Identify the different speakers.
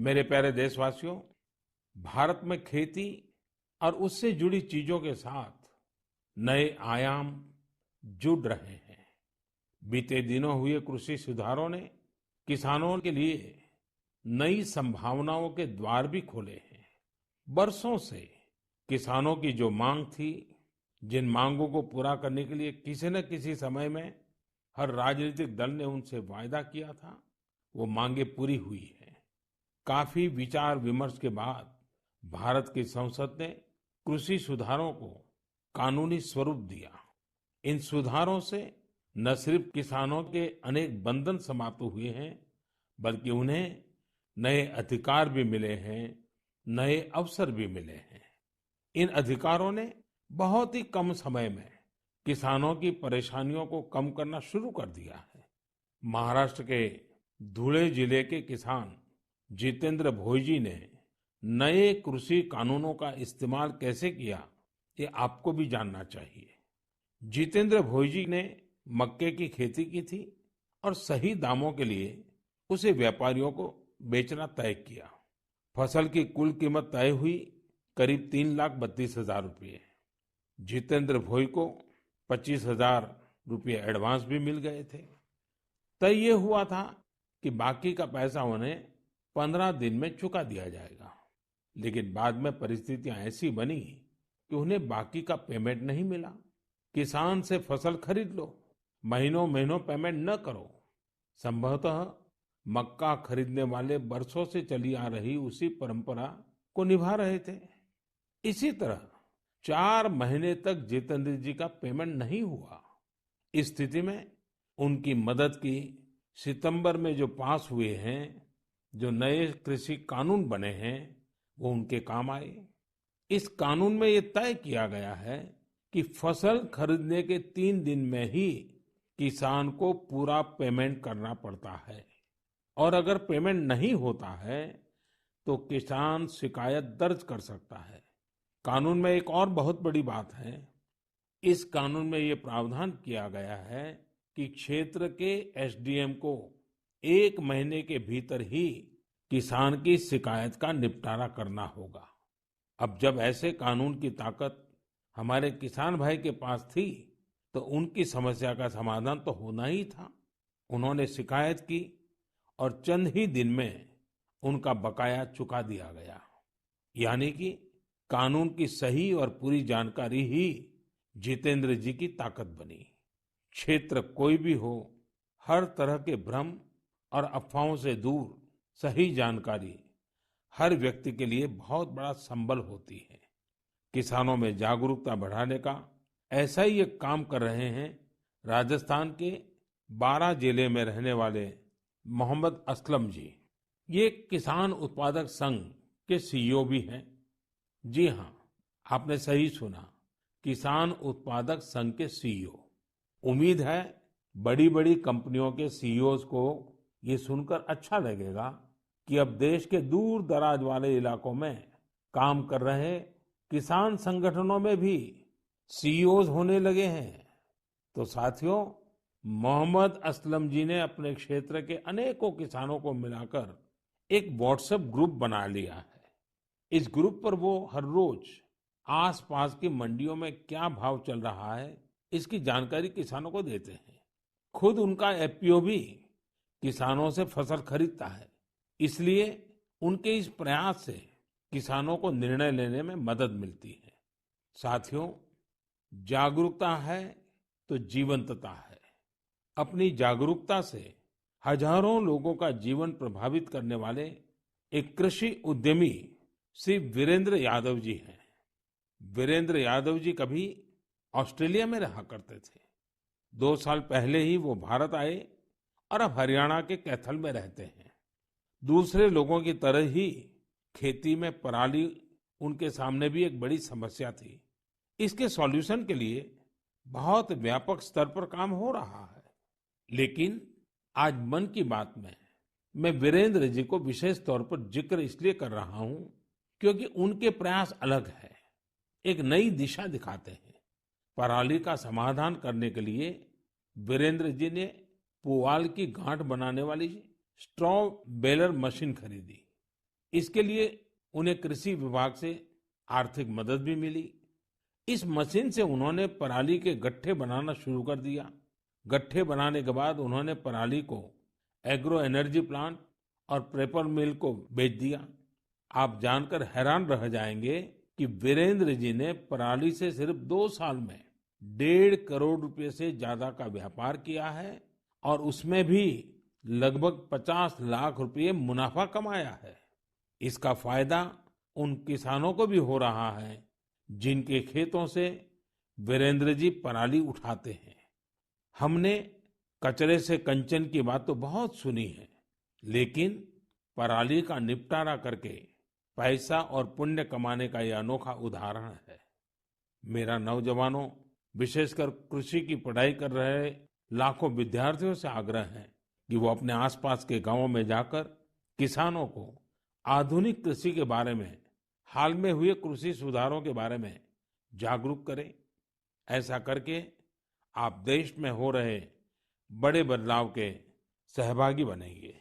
Speaker 1: मेरे प्यारे देशवासियों, भारत में खेती और उससे जुड़ी चीजों के साथ नए आयाम जुड़ रहे हैं। बीते दिनों हुए कृषि सुधारों ने किसानों के लिए नई संभावनाओं के द्वार भी खोले हैं। बरसों से किसानों की जो मांग थी, जिन मांगों को पूरा करने के लिए किसी न किसी समय में हर राजनीतिक दल ने उनसे वायदा किया था, वो मांगे पूरी हुई हैं। काफी विचार विमर्श के बाद भारत की संसद ने कृषि सुधारों को कानूनी स्वरूप दिया। इन सुधारों से न सिर्फ किसानों के अनेक बंधन समाप्त हुए हैं, बल्कि उन्हें नए अधिकार भी मिले हैं, नए अवसर भी मिले हैं। इन अधिकारों ने बहुत ही कम समय में किसानों की परेशानियों को कम करना शुरू कर दिया है। महाराष्ट्र के धुले जिले के किसान जितेंद्र भोईजी ने नए कृषि कानूनों का इस्तेमाल कैसे किया, ये आपको भी जानना चाहिए। जितेंद्र भोईजी ने मक्के की खेती की थी और सही दामों के लिए उसे व्यापारियों को बेचना तय किया। फसल की कुल कीमत तय हुई करीब 3,32,000 रुपये। जितेंद्र भोई को 25,000 रुपये एडवांस भी मिल गए थे। तय ये हुआ था कि बाकी का पैसा उन्हें 15 दिन में चुका दिया जाएगा। लेकिन बाद में परिस्थितियां ऐसी बनी कि उन्हें बाकी का पेमेंट नहीं मिला। किसान से फसल खरीद लो, महीनों महीनों पेमेंट न करो। संभवतः मक्का खरीदने वाले बरसों से चली आ रही उसी परंपरा को निभा रहे थे। इसी तरह 4 महीने तक जितेंद्र जी का पेमेंट नहीं हुआ। इस स्थिति में उनकी मदद की सितंबर में जो पास हुए हैं, जो नए कृषि कानून बने हैं, वो उनके काम आए। इस कानून में ये तय किया गया है कि फसल खरीदने के 3 दिन में ही किसान को पूरा पेमेंट करना पड़ता है और अगर पेमेंट नहीं होता है तो किसान शिकायत दर्ज कर सकता है। कानून में एक और बहुत बड़ी बात है। इस कानून में ये प्रावधान किया गया है कि क्षेत्र के एसडीएम को 1 महीने के भीतर ही किसान की शिकायत का निपटारा करना होगा। अब जब ऐसे कानून की ताकत हमारे किसान भाई के पास थी, तो उनकी समस्या का समाधान तो होना ही था। उन्होंने शिकायत की और चंद ही दिन में उनका बकाया चुका दिया गया। यानी कि कानून की सही और पूरी जानकारी ही जितेंद्र जी की ताकत बनी। क्षेत्र कोई भी हो, हर तरह के भ्रम और अफवाहों से दूर सही जानकारी हर व्यक्ति के लिए बहुत बड़ा संबल होती है। किसानों में जागरूकता बढ़ाने का ऐसा ही एक काम कर रहे हैं राजस्थान के 12 जिले में रहने वाले मोहम्मद असलम जी। ये किसान उत्पादक संघ के सीईओ भी हैं। जी हाँ, आपने सही सुना, किसान उत्पादक संघ के सीईओ। उम्मीद है बड़ी बड़ी कंपनियों के सीईओज को ये सुनकर अच्छा लगेगा कि अब देश के दूर दराज वाले इलाकों में काम कर रहे किसान संगठनों में भी सीईओज होने लगे हैं। तो साथियों, मोहम्मद असलम जी ने अपने क्षेत्र के अनेकों किसानों को मिलाकर एक व्हाट्सएप ग्रुप बना लिया है। इस ग्रुप पर वो हर रोज आसपास की मंडियों में क्या भाव चल रहा है, इसकी जानकारी किसानों को देते हैं। खुद उनका एफपीओ भी किसानों से फसल खरीदता है। इसलिए उनके इस प्रयास से किसानों को निर्णय लेने में मदद मिलती है। साथियों, जागरूकता है तो जीवंतता है। अपनी जागरूकता से हजारों लोगों का जीवन प्रभावित करने वाले एक कृषि उद्यमी श्री वीरेंद्र यादव जी हैं। वीरेंद्र यादव जी कभी ऑस्ट्रेलिया में रहा करते थे। 2 साल पहले ही वो भारत आए और अब हरियाणा के कैथल में रहते हैं। दूसरे लोगों की तरह ही खेती में पराली उनके सामने भी एक बड़ी समस्या थी। इसके सॉल्यूशन के लिए बहुत व्यापक स्तर पर काम हो रहा है। लेकिन आज मन की बात में मैं वीरेंद्र जी को विशेष तौर पर जिक्र इसलिए कर रहा हूं क्योंकि उनके प्रयास अलग है, एक नई दिशा दिखाते हैं। पराली का समाधान करने के लिए वीरेंद्र जी ने पुआल की गांठ बनाने वाली स्ट्रॉ बेलर मशीन खरीदी। इसके लिए उन्हें कृषि विभाग से आर्थिक मदद भी मिली। इस मशीन से उन्होंने पराली के गट्ठे बनाना शुरू कर दिया। गट्ठे बनाने के बाद उन्होंने पराली को एग्रो एनर्जी प्लांट और पेपर मिल को बेच दिया। आप जानकर हैरान रह जाएंगे कि वीरेंद्र जी ने पराली से सिर्फ 2 साल में 1.5 करोड़ रुपए से ज्यादा का व्यापार किया है और उसमें भी लगभग 50 लाख रुपए मुनाफा कमाया है। इसका फायदा उन किसानों को भी हो रहा है जिनके खेतों से वीरेंद्र जी पराली उठाते हैं। हमने कचरे से कंचन की बात तो बहुत सुनी है, लेकिन पराली का निपटारा करके पैसा और पुण्य कमाने का यह अनोखा उदाहरण है। मेरा नौजवानों, विशेषकर कृषि की पढ़ाई कर रहे लाखों विद्यार्थियों से आग्रह है कि वो अपने आसपास के गांवों में जाकर किसानों को आधुनिक कृषि के बारे में, हाल में हुए कृषि सुधारों के बारे में जागरूक करें। ऐसा करके आप देश में हो रहे बड़े बदलाव के सहभागी बनेंगे।